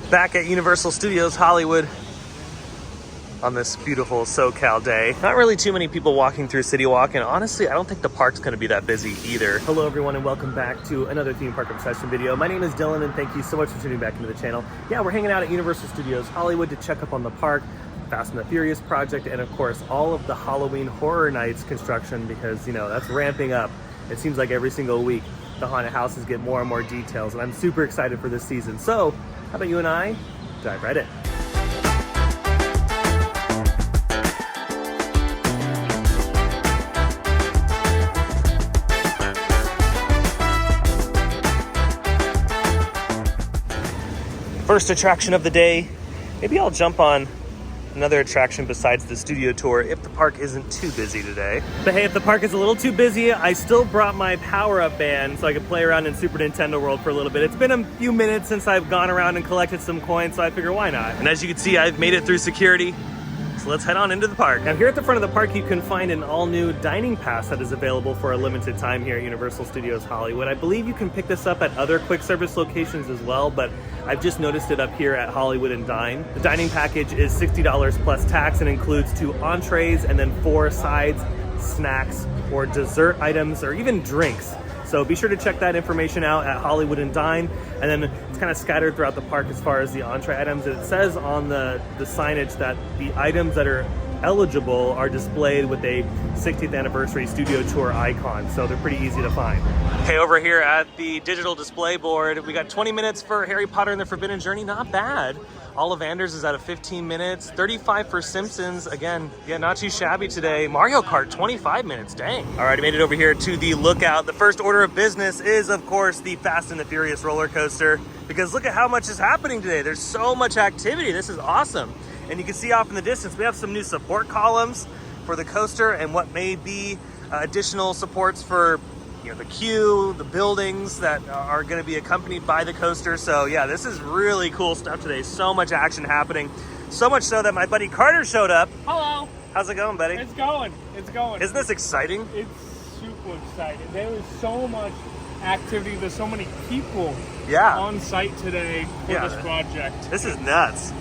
Back at Universal Studios Hollywood on this beautiful SoCal day. Not really too many people walking through City Walk, and honestly, I don't think the park's gonna be that busy either. Hello everyone, and welcome back to another theme park obsession video. My name is Dylan, and thank you so much for tuning back into the channel. Yeah, we're hanging out at Universal Studios Hollywood to check up on the park, Fast and the Furious project, and of course, all of the Halloween Horror Nights construction, because, you know, that's ramping up. It seems like every single week, the haunted houses get more and more details, and I'm super excited for this season. So, how about you and I dive right in? First attraction of the day. Maybe I'll jump on another attraction besides the studio tour if the park isn't too busy today. But hey, if the park is a little too busy, I still brought my power-up band so I could play around in Super Nintendo World for a little bit. It's been a few minutes since I've gone around and collected some coins, so I figure why not? And as you can see, I've made it through security. So let's head on into the park. Now here at the front of the park, you can find an all-new dining pass that is available for a limited time here at Universal Studios Hollywood. I believe you can pick this up at other quick service locations as well, but I've just noticed it up here at Hollywood and Dine. The dining package is $60 plus tax and includes 2 entrees and then 4 sides, snacks, or dessert items, or even drinks. So be sure to check that information out at Hollywood and Dine. And then it's kind of scattered throughout the park as far as the entree items. It says on the signage that the items that are eligible are displayed with a 60th anniversary studio tour icon. So they're pretty easy to find. Hey, over here at the digital display board, we got 20 minutes for Harry Potter and the Forbidden Journey. Not bad. Ollivanders is at 15 minutes, 35 for Simpsons. Again, yeah, not too shabby today. Mario Kart, 25 minutes, dang. All right, I made it over here to the Lookout. The first order of business is, of course, the Fast and the Furious roller coaster, because look at how much is happening today. There's so much activity. This is awesome. And you can see off in the distance, we have some new support columns for the coaster and what may be additional supports for, you know, the queue, the buildings that are going to be accompanied by the coaster. So yeah, this is really cool stuff today. So much action happening. So much so that my buddy Carter showed up. Hello. How's it going, buddy? It's going. It's going. Isn't this exciting? It's super exciting. There is so much activity. There's so many people on site today for this project. This is nuts.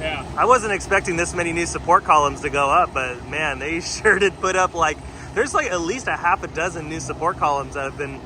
Yeah. I wasn't expecting this many new support columns to go up, but man, they sure did put up there's like at least a half a dozen new support columns that have been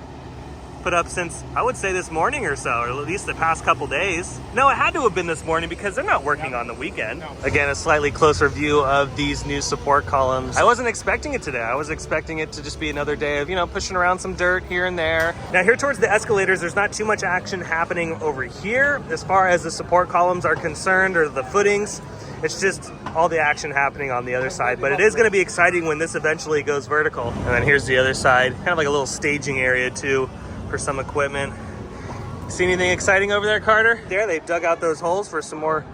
put up since, I would say, this morning or so, or at least the past couple days. No, it had to have been this morning because they're not working on the weekend. No. Again, a slightly closer view of these new support columns. I wasn't expecting it today. I was expecting it to just be another day of, you know, pushing around some dirt here and there. Now here towards the escalators, there's not too much action happening over here as far as the support columns are concerned, or the footings. It's just all the action happening on the other side, but it is going to be exciting when this eventually goes vertical. And then here's the other side, kind of like a little staging area too for some equipment. See anything exciting over there, Carter? There, they've dug out those holes for some more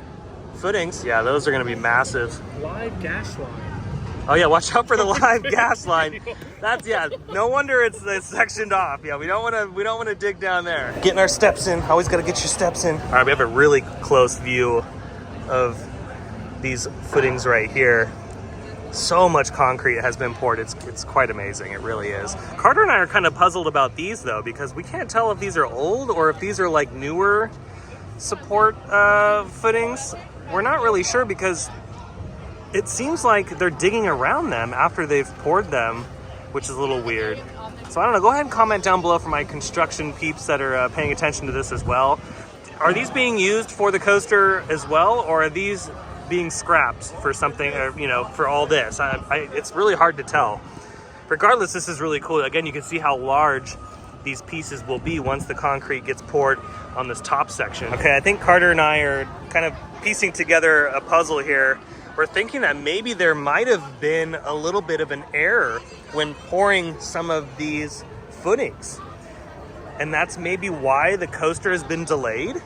footings. Yeah, those are going to be massive. Live gas line. Oh yeah, watch out for the live gas line. That's, yeah, no wonder it's sectioned off. Yeah, we don't want to dig down there. Getting our steps in. Always got to get your steps in. All right, we have a really close view of these footings right here. So much concrete has been poured. It's quite amazing. It really is. Carter and I are kind of puzzled about these though, because we can't tell if these are old or if these are like newer support footings. We're not really sure because it seems like they're digging around them after they've poured them, which is a little weird. So I don't know. Go ahead and comment down below for my construction peeps that are paying attention to this as well. Are these being used for the coaster as well, or are these being scrapped for something, or, you know, for all this? It's really hard to tell. Regardless, this is really cool. Again, you can see how large these pieces will be once the concrete gets poured on this top section. Okay, I think Carter and I are kind of piecing together a puzzle here. We're thinking that maybe there might have been a little bit of an error when pouring some of these footings. And that's maybe why the coaster has been delayed.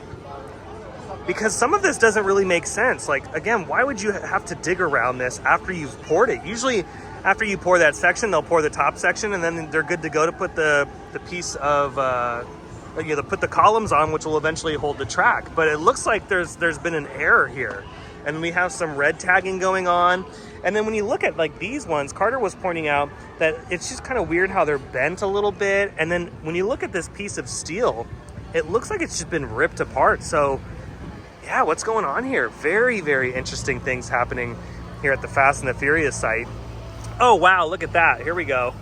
Because some of this doesn't really make sense. Like, again, why would you have to dig around this after you've poured it? Usually after you pour that section, they'll pour the top section and then they're good to go to put the piece of, you know, put the columns on, which will eventually hold the track. But it looks like there's been an error here. And we have some red tagging going on. And then when you look at like these ones, Carter was pointing out that it's just kind of weird how they're bent a little bit. And then when you look at this piece of steel, it looks like it's just been ripped apart. So yeah, what's going on here? Very, very interesting things happening here at the Fast and the Furious site. Oh, wow, look at that. Here we go.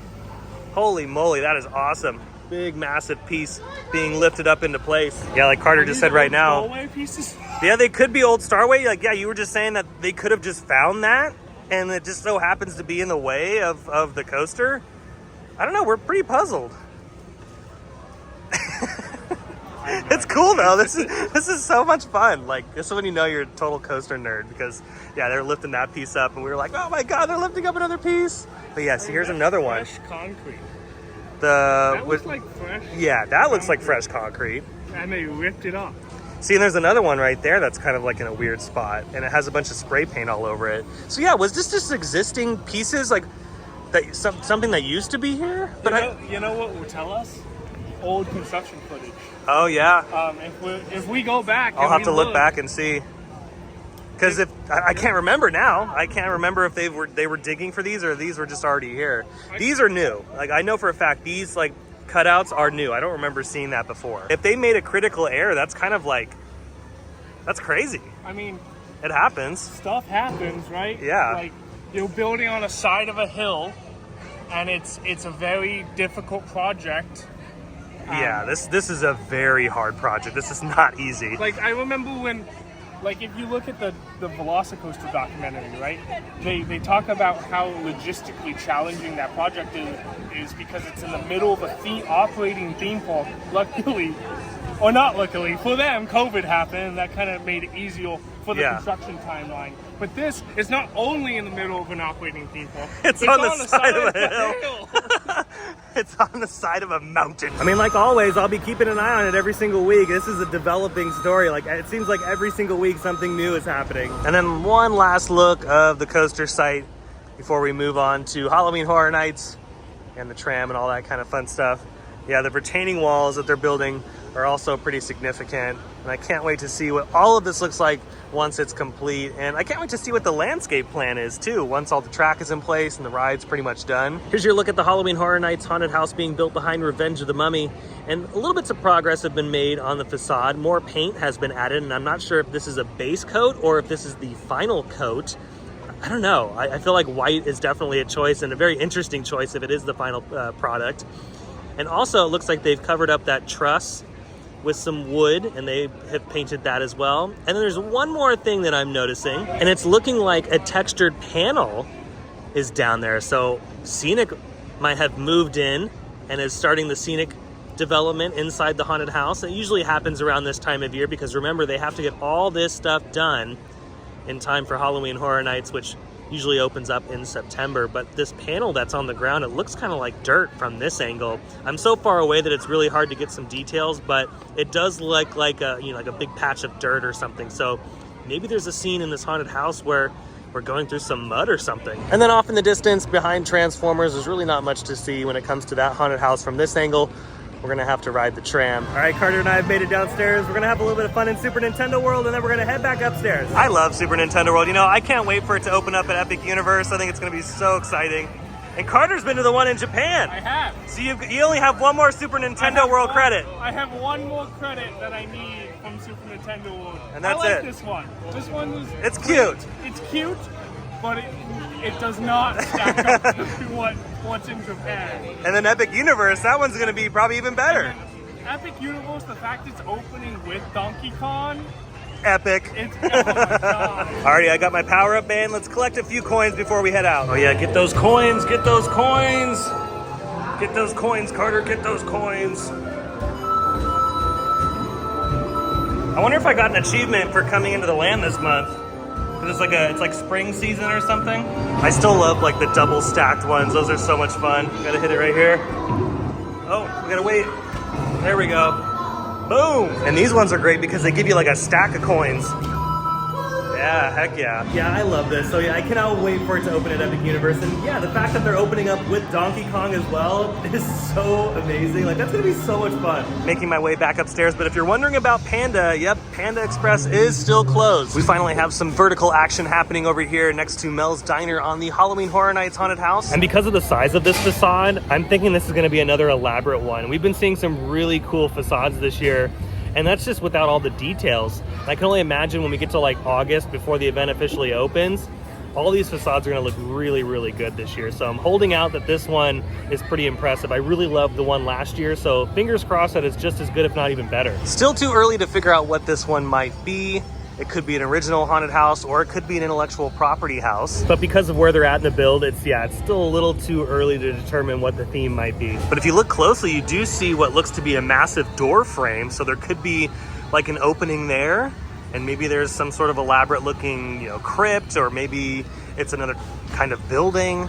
Holy moly, that is awesome. Big, massive piece being lifted up into place. Yeah, like Carter just said right now. Starway pieces? Yeah, they could be old Starway. Like, yeah, you were just saying that they could have just found that, and it just so happens to be in the way of the coaster. I don't know, we're pretty puzzled. It's cool though. This is so much fun. Like, this is when you know you're a total coaster nerd, because yeah, they're lifting that piece up and we were like, oh my god, they're lifting up another piece. But yeah, see, here's another one. Fresh concrete. That looks like fresh. Yeah, that looks like fresh concrete. And they ripped it up. See, and there's another one right there that's kind of like in a weird spot, and it has a bunch of spray paint all over it. So yeah, was this just existing pieces, like that something that used to be here? But you know what will tell us? Old construction footage. Oh yeah. If we go back, I'll have to look back and see. Because if I can't remember now, I can't remember if they were digging for these or these were just already here. These are new. Like, I know for a fact these like cutouts are new. I don't remember seeing that before. If they made a critical error, that's kind of like, that's crazy. I mean, it happens. Stuff happens, right? Yeah. Like, you're building on a side of a hill, and it's a very difficult project. Yeah, this is a very hard project. This is not easy. Like, I remember when, like, if you look at the Velocicoaster documentary, right? They talk about how logistically challenging that project is because it's in the middle of a operating theme park. Luckily, or not luckily, for them, COVID happened, and that kind of made it easier for the construction timeline. But this is not only in the middle of an operating theme park. It's on the side of a hill. It's on the side of a mountain. I mean, like always, I'll be keeping an eye on it every single week. This is a developing story. Like, it seems like every single week something new is happening. And then one last look of the coaster site before we move on to Halloween Horror Nights and the tram and all that kind of fun stuff. Yeah, the retaining walls that they're building are also pretty significant, and I can't wait to see what all of this looks like once it's complete, and I can't wait to see what the landscape plan is too once all the track is in place and the ride's pretty much done. Here's your look at the Halloween Horror Nights haunted house being built behind Revenge of the Mummy, and a little bits of progress have been made on the facade. More paint has been added, and I'm not sure if this is a base coat or if this is the final coat. I don't know. I feel like white is definitely a choice, and a very interesting choice if it is the final product. And also, it looks like they've covered up that truss with some wood, and they have painted that as well. And then there's one more thing that I'm noticing, and it's looking like a textured panel is down there. So Scenic might have moved in and is starting the Scenic development inside the haunted house. It usually happens around this time of year because remember, they have to get all this stuff done in time for Halloween Horror Nights, which usually opens up in September. But this panel that's on the ground, it looks kind of like dirt from this angle. I'm so far away that it's really hard to get some details, but it does look like a, like a big patch of dirt or something. So maybe there's a scene in this haunted house where we're going through some mud or something. And then off in the distance behind Transformers, there's really not much to see when it comes to that haunted house from this angle. We're gonna have to ride the tram. All right, Carter and I have made it downstairs. We're gonna have a little bit of fun in Super Nintendo World, and then we're gonna head back upstairs. I love Super Nintendo World. You know, I can't wait for it to open up at Epic Universe. I think it's gonna be so exciting. And Carter's been to the one in Japan. I have. So you only have one more Super Nintendo World credit. I have one more credit that I need from Super Nintendo World. And that's I like it. this one. This one was... It's cute. It's cute, but it does not stack up to what's in Japan. And then Epic Universe, that one's gonna be probably even better. Epic Universe, the fact it's opening with Donkey Kong. Epic. Oh my god. Alrighty, I got my power-up band. Let's collect a few coins before we head out. Oh yeah, get those coins, get those coins. Get those coins, Carter, get those coins. I wonder if I got an achievement for coming into the land this month. Cause it's like spring season or something. I still love like the double stacked ones. Those are so much fun. Gotta hit it right here. Oh, we gotta wait. There we go. Boom! And these ones are great because they give you like a stack of coins. Yeah, heck yeah. Yeah, I love this. So yeah, I cannot wait for it to open at Epic Universe. And yeah, the fact that they're opening up with Donkey Kong as well is so amazing. Like, that's gonna be so much fun. Making my way back upstairs, but if you're wondering about Panda, yep, Panda Express is still closed. We finally have some vertical action happening over here next to Mel's Diner on the Halloween Horror Nights haunted house. And because of the size of this facade, I'm thinking this is gonna be another elaborate one. We've been seeing some really cool facades this year. And that's just without all the details. I can only imagine when we get to like August before the event officially opens, all these facades are going to look really, really good this year. So I'm holding out that this one is pretty impressive. I really loved the one last year, so fingers crossed that it's just as good, if not even better. Still too early to figure out what this one might be. It could be an original haunted house, or it could be an intellectual property house. But because of where they're at in the build, it's still a little too early to determine what the theme might be. But if you look closely, you do see what looks to be a massive door frame. So there could be like an opening there, and maybe there's some sort of elaborate looking, crypt, or maybe it's another kind of building,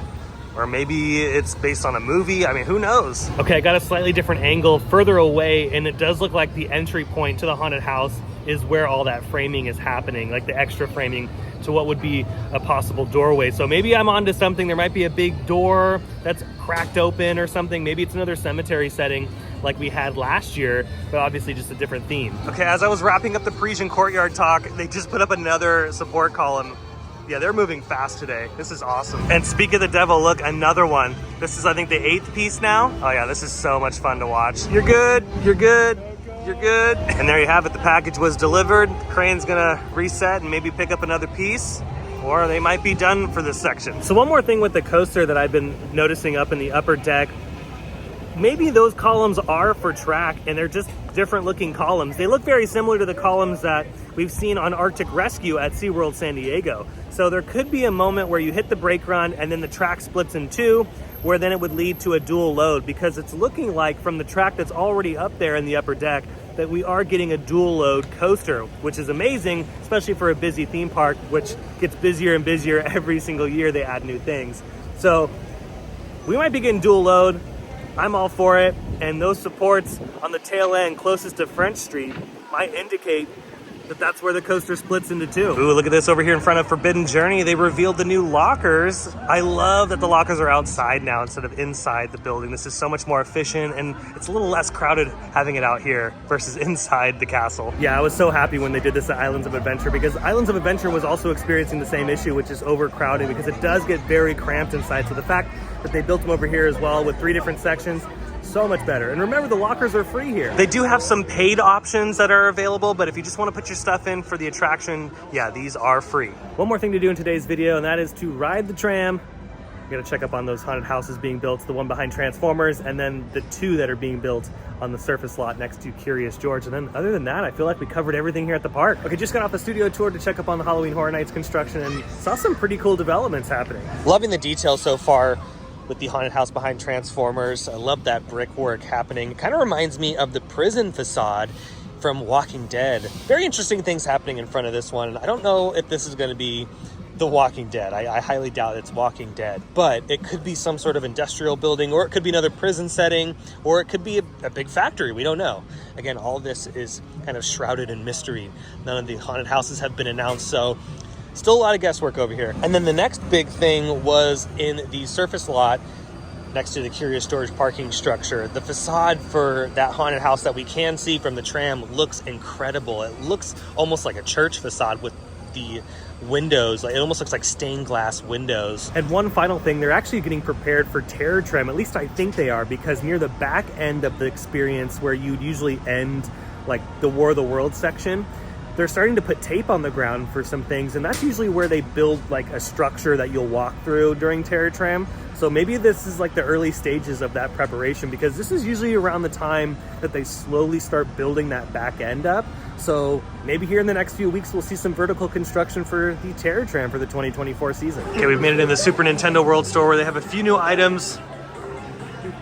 or maybe it's based on a movie. I mean, who knows? Okay, I got a slightly different angle further away, and it does look like the entry point to the haunted house is where all that framing is happening, like the extra framing to what would be a possible doorway. So maybe I'm onto something. There might be a big door that's cracked open or something. Maybe it's another cemetery setting like we had last year, but obviously just a different theme. Okay, as I was wrapping up the Parisian Courtyard talk, they just put up another support column. Yeah, they're moving fast today. This is awesome. And speak of the devil, look, another one. This is, I think, the 8th piece now. Oh yeah, this is so much fun to watch. You're good, you're good. You're good. And there you have it. The package was delivered. The crane's gonna reset and maybe pick up another piece, or they might be done for this section. So one more thing with the coaster that I've been noticing up in the upper deck, maybe those columns are for track and they're just different looking columns. They look very similar to the columns that we've seen on Arctic Rescue at SeaWorld San Diego. So there could be a moment where you hit the brake run and then the track splits in two, where then it would lead to a dual load, because it's looking like from the track that's already up there in the upper deck that we are getting a dual load coaster, which is amazing, especially for a busy theme park, which gets busier and busier every single year. They add new things. So we might be getting dual load. I'm all for it. And those supports on the tail end closest to French Street might indicate that that's where the coaster splits into two. Ooh, look at this over here in front of Forbidden Journey. They revealed the new lockers. I love that the lockers are outside now instead of inside the building. This is so much more efficient, and it's a little less crowded having it out here versus inside the castle. Yeah, I was so happy when they did this at Islands of Adventure, because Islands of Adventure was also experiencing the same issue, which is overcrowding, because it does get very cramped inside. So the fact that they built them over here as well with 3 different sections, so much better. And remember, the lockers are free here. They do have some paid options that are available, but if you just want to put your stuff in for the attraction, yeah, these are free. One more thing to do in today's video, and that is to ride the tram. You gotta check up on those haunted houses being built, the one behind Transformers, and then the 2 that are being built on the surface lot next to Curious George. And then other than that, I feel like we covered everything here at the park. Okay, just got off the studio tour to check up on the Halloween Horror Nights construction and saw some pretty cool developments happening. Loving the details so far with the haunted house behind Transformers. I love that brickwork happening. It kind of reminds me of the prison facade from Walking Dead. Very interesting things happening in front of this one. I don't know if this is going to be The Walking Dead. I highly doubt it's Walking Dead, but it could be some sort of industrial building, or it could be another prison setting, or it could be a big factory. We don't know. Again, all this is kind of shrouded in mystery. None of the haunted houses have been announced, so still a lot of guesswork over here. And then the next big thing was in the surface lot next to the Curious George parking structure. The facade for that haunted house that we can see from the tram looks incredible. It looks almost like a church facade with the windows. Like, it almost looks like stained glass windows. And one final thing, they're actually getting prepared for Terror Tram. At least I think they are, because near the back end of the experience where you'd usually end like the War of the Worlds section, they're starting to put tape on the ground for some things, and that's usually where they build like a structure that you'll walk through during Terror Tram. So maybe this is like the early stages of that preparation, because this is usually around the time that they slowly start building that back end up. So maybe here in the next few weeks, we'll see some vertical construction for the Terror Tram for the 2024 season. Okay, we've made it in the Super Nintendo World Store, where they have a few new items.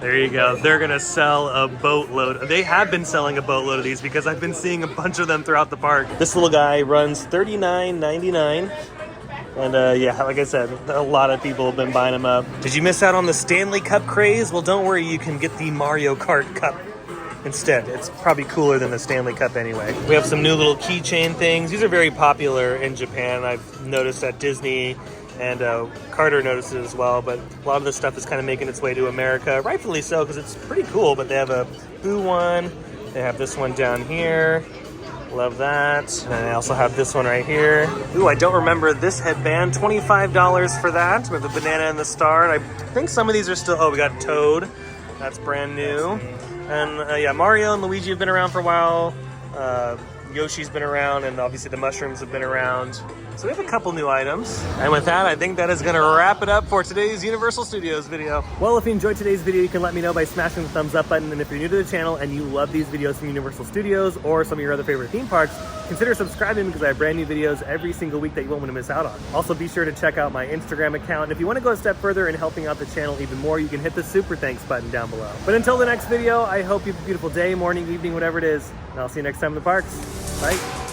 There you go. They're gonna sell a boatload. They have been selling a boatload of these, because I've been seeing a bunch of them throughout the park. This little guy runs $39.99. And yeah, like I said, a lot of people have been buying them up. Did you miss out on the Stanley Cup craze? Well, don't worry, you can get the Mario Kart Cup instead. It's probably cooler than the Stanley Cup anyway. We have some new little keychain things. These are very popular in Japan. I've noticed at Disney, and Carter noticed it as well, but a lot of this stuff is kind of making its way to America, rightfully so, because it's pretty cool. But they have a Boo one, they have this one down here, love that, and I also have this one right here. Ooh, I don't remember this headband, $25 for that, with the banana and the star. And I think some of these are still, oh, we got Toad, that's brand new. And yeah, Mario and Luigi have been around for a while. Yoshi's been around, and obviously the mushrooms have been around. So we have a couple new items. And with that, I think that is gonna wrap it up for today's Universal Studios video. Well, if you enjoyed today's video, you can let me know by smashing the thumbs up button. And if you're new to the channel and you love these videos from Universal Studios or some of your other favorite theme parks, consider subscribing because I have brand new videos every single week that you won't want to miss out on. Also, be sure to check out my Instagram account. And if you want to go a step further in helping out the channel even more, you can hit the super thanks button down below. But until the next video, I hope you have a beautiful day, morning, evening, whatever it is. And I'll see you next time in the parks. Bye.